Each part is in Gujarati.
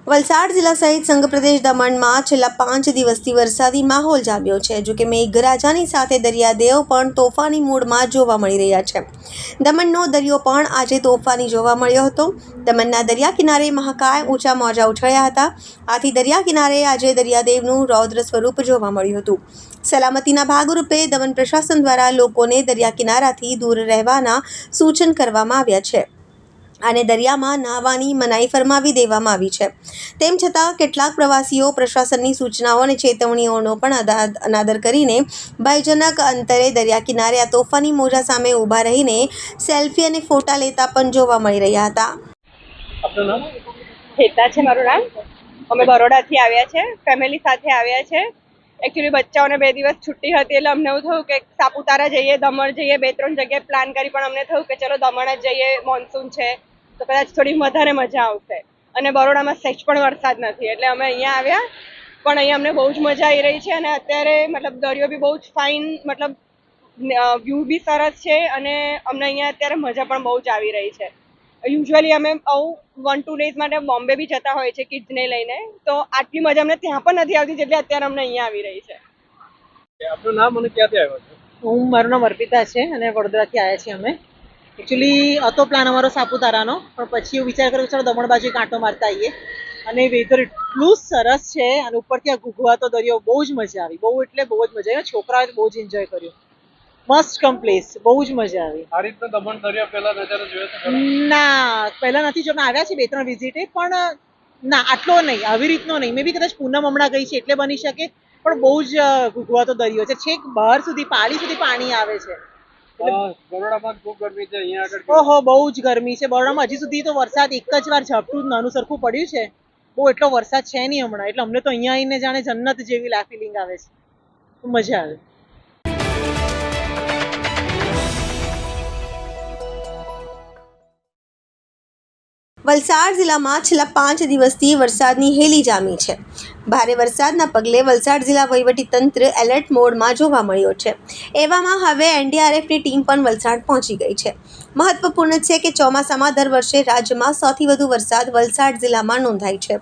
વલસાડ જિલ્લા સહિત સંઘ પ્રદેશ દમણમાં છેલ્લા 5 દિવસથી વરસાદી માહોલ જામ્યો છે. જોકે મેઘરાજાની સાથે દરિયાદેવ પણ તોફાની મૂડમાં જોવા મળી રહ્યા છે. દમણનો દરિયો પણ આજે તોફાની જોવા મળ્યો હતો. દમણના દરિયા કિનારે મહાકાય ઊંચા મોજા ઉછળ્યા હતા. આથી દરિયા કિનારે આજે દરિયાદેવનું રૌદ્ર સ્વરૂપ જોવા મળ્યું હતું. સલામતીના ભાગરૂપે દમણ પ્રશાસન દ્વારા લોકોને દરિયા કિનારાથી દૂર રહેવાના સૂચન કરવામાં આવ્યા છે અને દરિયામાં નહાવાની મનાઈ ફરમાવી દેવામાં આવી છે. તેમ છતાં કેટલાક પ્રવાસીઓ પ્રશાસનની સૂચનાઓ અને ચેતવણીઓનો પણ અનાદર કરીને ભયજનક અંતરે દરિયા કિનારે આ તોફાની મોજા સામે ઊભા રહીને સેલ્ફી અને ફોટા લેતા પણ જોવા મળી રહ્યા હતા. આપનું નામ? હેતા છે મારું નામ. અમે બરોડાથી આવ્યા છે, ફેમિલી સાથે આવ્યા છે. એકચ્યુઅલી બચ્ચાઓને 2 દિવસ છુટ્ટી હતી એટલે અમને એવું થયું કે સાપુતારા જઈએ, દમણ જઈએ, 2-3 જગ્યાએ પ્લાન કરી, પણ અમને થયું કે ચલો દમણ જ જઈએ, મોન્સૂન છે તો કદાચ થોડી વધારે મજા આવશે. અને બરોડામાં સહેજ પણ વરસાદ નથી એટલે અમે અહીંયા આવ્યા. પણ અહીંયા અમને બહુ જ મજા આવી રહી છે અને અત્યારે મતલબ દરિયો બી બહુ જ ફાઇન, મતલબ વ્યૂ બી સરસ છે અને અમને અહીંયા અત્યારે મજા પણ બહુ જ આવી રહી છે. યુઝ્યુઅલી અમે 1-2 ડેઝ માટે બોમ્બે બી જતા હોય છે કિડ્સને લઈને, તો આટલી મજા અમને ત્યાં પણ નથી આવતી જેટલી અત્યારે અમને અહીંયા આવી રહી છે. આપનું નામ અને ક્યાંથી આવ્યા છો? મારું નામ અર્પિતા છે અને વડોદરાથી આવ્યા છીએ અમે. એકચ્યુઅલી હતો પ્લાન અમારો સાપુતારાનો, પણ પછી એવું વિચાર કર્યો કે ચાલો દમણ બાજુ કાંટો મારતા આવીએ. અને વેધર એટલું સરસ છે અને ઉપરથી આ ઘૂઘવાતો દરિયો, બહુ જ મજા આવી. બહુ એટલે બહુ જ મજા આવી. છોકરાઓએ બહુ જ એન્જોય કર્યું. મસ્ટ કમ પ્લેસ, બહુ જ મજા આવી. આ રીતનો દમણ દરિયા પહેલા નજારો જોયો છે? ના, પહેલા નથી જોતા. આવ્યા છે 2-3 વિઝિટે, પણ ના આટલો નહીં, આવી રીતનો નહીં. મે બી કદાચ પૂનમ હમણાં ગઈ છે એટલે બની શકે, પણ બહુ જ ઘૂઘવાતો દરિયો છે. છેક બહાર સુધી, પાળી સુધી પાણી આવે છે. બરોડામાં ખૂબ ગરમી છે, અહીંયા આગળ ઓહો, બહુ જ ગરમી છે બરોડામાં. હજી સુધી તો વરસાદ એક જ વાર ઝાપટું નાનું સરખું પડ્યું છે. બહુ એટલો વરસાદ છે નહીં હમણાં, એટલે અમને તો અહીંયા આવીને જાણે જન્નત જેવી ફિલિંગ આવે છે. મજા આવે. વલસાડ જિલ્લામાં છેલ્લા 5 દિવસથી વરસાદની હેલી જામી છે. ભારે વરસાદના પગલે વલસાડ જિલ્લા વહીવટીતંત્ર એલર્ટ મોડમાં જોવા મળ્યો છે. એવામાં હવે એનડીઆરએફની ટીમ પણ વલસાડ પહોંચી ગઈ છે. મહત્વપૂર્ણ છે કે ચોમાસામાં દર વર્ષે રાજ્યમાં સૌથી વધુ વરસાદ વલસાડ જિલ્લામાં નોંધાય છે.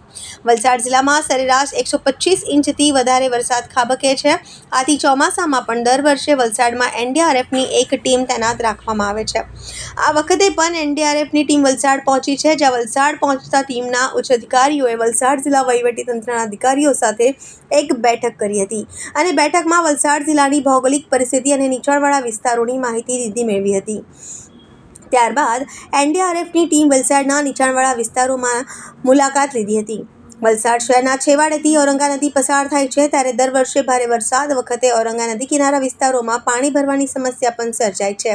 વલસાડ જિલ્લામાં સરેરાશ 125 ઇંચથી વધારે વરસાદ ખાબકે છે. આથી ચોમાસામાં પણ દર વર્ષે વલસાડમાં એનડીઆરએફની એક ટીમ તૈનાત રાખવામાં આવે છે. આ વખતે પણ એનડીઆરએફની ટીમ વલસાડ પહોંચી છે, જ્યાં વલસાડ પહોંચતા ટીમના ઉચ્ચ અધિકારીઓએ વલસાડ જિલ્લા વહીવટીતંત્રના અધિકારીઓ સાથે એક બેઠક કરી હતી અને બેઠકમાં વલસાડ જિલ્લાની ભૌગોલિક પરિસ્થિતિ અને નીચાણવાળા વિસ્તારોની માહિતી મેળવી હતી. ત્યારબાદ એનડીઆરએફની ટીમ વલસાડના નીચાણવાળા વિસ્તારોમાં મુલાકાત લીધી હતી. વલસાડ શહેરના છેવાડેથી ઔરંગા નદી પસાર થાય છે, ત્યારે દર વર્ષે ભારે વરસાદ વખતે ઔરંગા નદી કિનારા વિસ્તારોમાં પાણી ભરવાની સમસ્યા પણ સર્જાય છે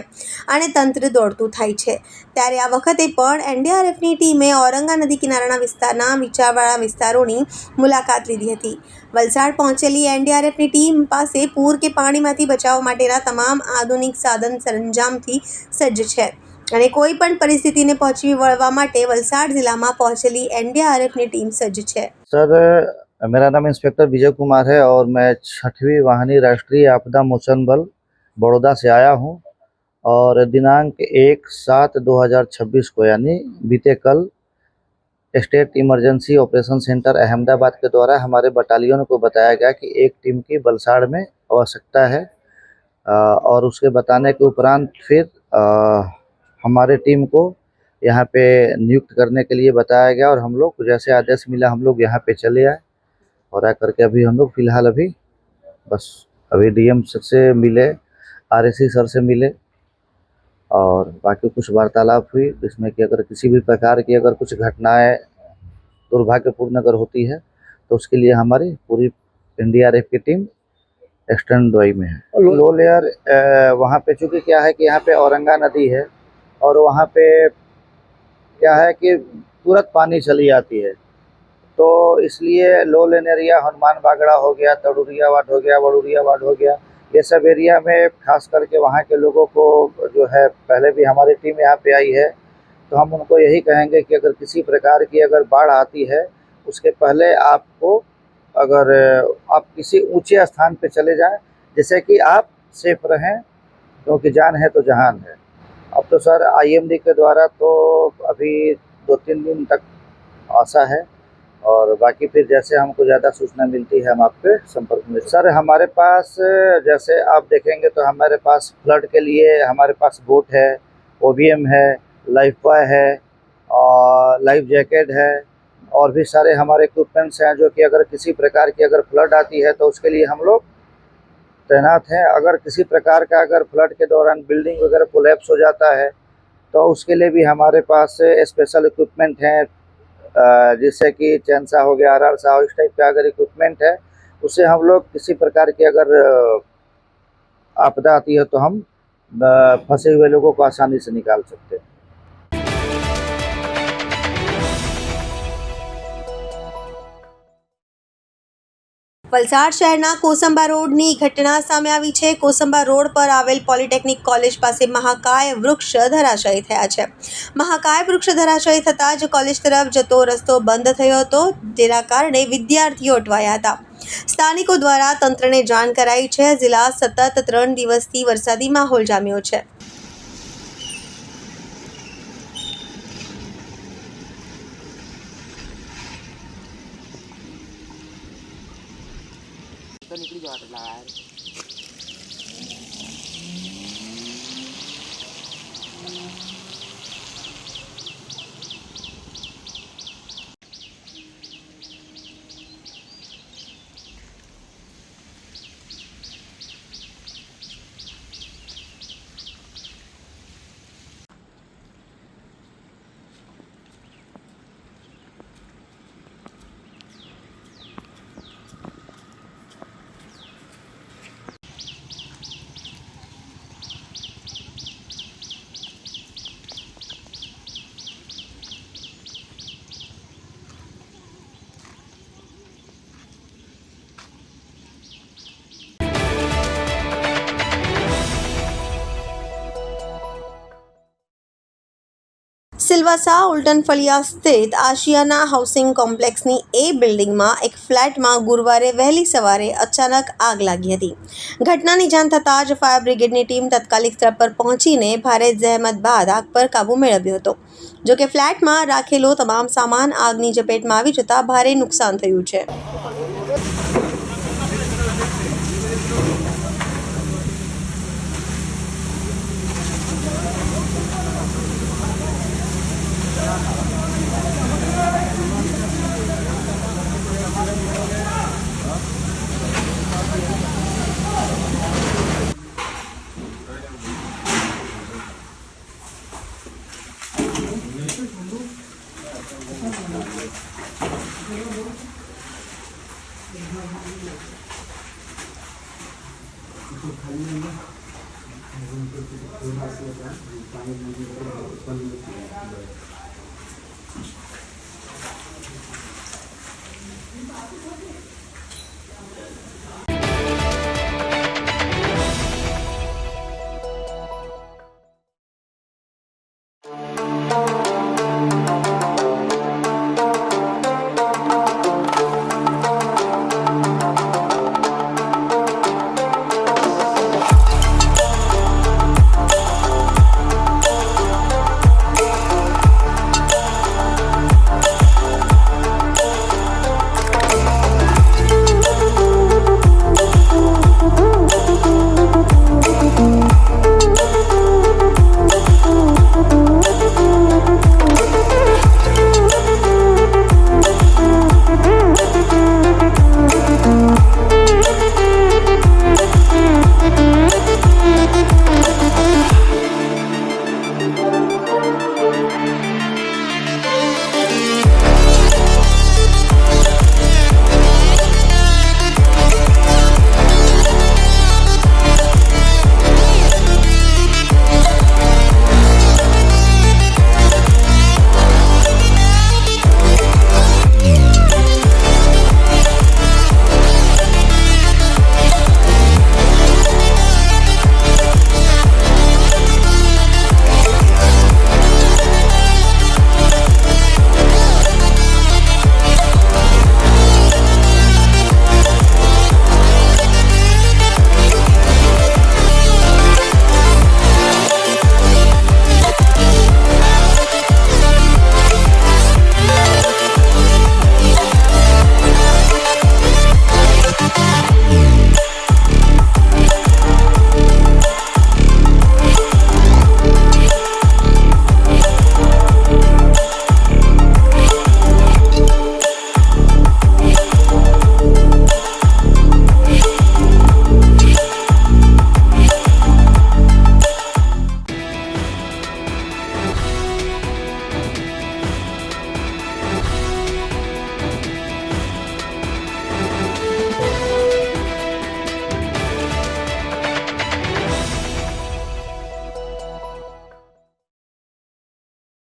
અને તંત્ર દોડતું થાય છે. ત્યારે આ વખતે પણ એનડીઆરએફની ટીમે ઔરંગા નદી કિનારાના વિસ્તારના નીચાણવાળા વિસ્તારોની મુલાકાત લીધી હતી. વલસાડ પહોંચેલી એનડીઆરએફની ટીમ પાસે પૂર કે પાણીમાંથી બચાવ માટેના તમામ આધુનિક સાધન સરંજામથી સજ્જ છે અને કોઈ પણ પરિસ્થિતિને પહોંચી વળવા માટે વલસાડ जिला पहुंचेली एनडीआरएफ टीम सज्ज है। सर, मेरा नाम इंस्पेक्टर विजय कुमार है और मैं 6वीं वाहिनी राष्ट्रीय आपदा मोचन बल बड़ौदा से आया हूं और दिनांक 1/7/2026 को यानी बीते कल state emergency operation centre Ahmedabad के द्वारा हमारे बटालियन को बताया गया कि एक टीम की वलसाड़ में आवश्यकता है और उसके बताने के उपरांत फिर हमारे टीम को यहाँ पे नियुक्त करने के लिए बताया गया और हम लोग जैसे आदेश मिला हम लोग यहाँ पे चले आए और आकर के अभी हम लोग फिलहाल अभी बस अभी डीएम सर से मिले, आरएसी सर से मिले और बाकी कुछ वार्तालाप हुई इसमें कि अगर किसी भी प्रकार की अगर कुछ घटनाएं दुर्भाग्यपूर्ण अगर होती है तो उसके लिए हमारी पूरी एनडीआरएफ की टीम स्टैंड बाई में है। लो लेयर वहाँ पे चूँकि क्या है कि यहाँ पे औरंगा नदी है और वहाँ पे क्या है कि तुरंत पानी चली आती है, तो इसलिए लो लेन एरिया हनुमान बागड़ा हो गया, तड़ुरिया वार्ड हो गया, वड़ुरिया वार्ड हो गया, ये सब एरिया में खास करके वहाँ के लोगों को जो है, पहले भी हमारी टीम यहाँ पे आई है तो हम उनको यही कहेंगे कि अगर किसी प्रकार की अगर बाढ़ आती है उसके पहले आपको अगर आप किसी ऊंचे स्थान पे चले जाएं जिससे कि आप सेफ रहें, क्योंकि जान है तो जहान है। अब तो सर आईएमडी के द्वारा तो अभी 2-3 दिन तक आशा है और बाकी फिर जैसे हमको ज़्यादा सूचना मिलती है हम आपके संपर्क में। सर हमारे पास जैसे आप देखेंगे तो हमारे पास फ्लड के लिए हमारे पास बोट है, OBM है, लाइफ बॉय है और लाइफ जैकेट है और भी सारे हमारे इक्विपमेंट्स हैं जो कि अगर किसी प्रकार की अगर फ्लड आती है तो उसके लिए हम लोग तैनात हैं। अगर किसी प्रकार का अगर फ्लड के दौरान बिल्डिंग वगैरह कोलैप्स हो जाता है तो उसके लिए भी हमारे पास स्पेशल इक्विपमेंट हैं, जैसे कि चैनसा हो गया, RR हो, इस टाइप का अगर इक्विपमेंट है उससे हम लोग किसी प्रकार की अगर आपदा आती है तो हम फंसे हुए लोगों को आसानी से निकाल सकते हैं। વલસાડ શહેરના કોસંબા રોડની ઘટના સામે આવી છે. કોસંબા રોડ પર આવેલ પોલિટેકનિક કોલેજ પાસે મહાકાય વૃક્ષ ધરાશાયી થયા છે. મહાકાય વૃક્ષ ધરાશાયી થતાં જ કોલેજ તરફ જતો રસ્તો બંધ થયો હતો, જેના કારણે વિદ્યાર્થીઓ અટવાયા હતા. સ્થાનિકો દ્વારા તંત્રને જાણ કરાઈ છે. જિલ્લા સતત 3 દિવસથી વરસાદી માહોલ જામ્યો છે. સિલવાસા ઉલ્ટન ફળિયા સ્થિત આશિયાના હાઉસિંગ કોમ્પ્લેક્સની A બિલ્ડિંગમાં એક ફ્લેટમાં ગુરુવારે વહેલી સવારે અચાનક આગ લાગી હતી. ઘટનાની જાણ થતાં જ ફાયર બ્રિગેડની ટીમ તાત્કાલિક સ્થળ પર પહોંચીને ભારે જહેમત બાદ આગ પર કાબૂ મેળવ્યો હતો. જોકે ફ્લેટમાં રાખેલો તમામ સામાન આગની ઝપેટમાં આવી જતાં ભારે નુકસાન થયું છે.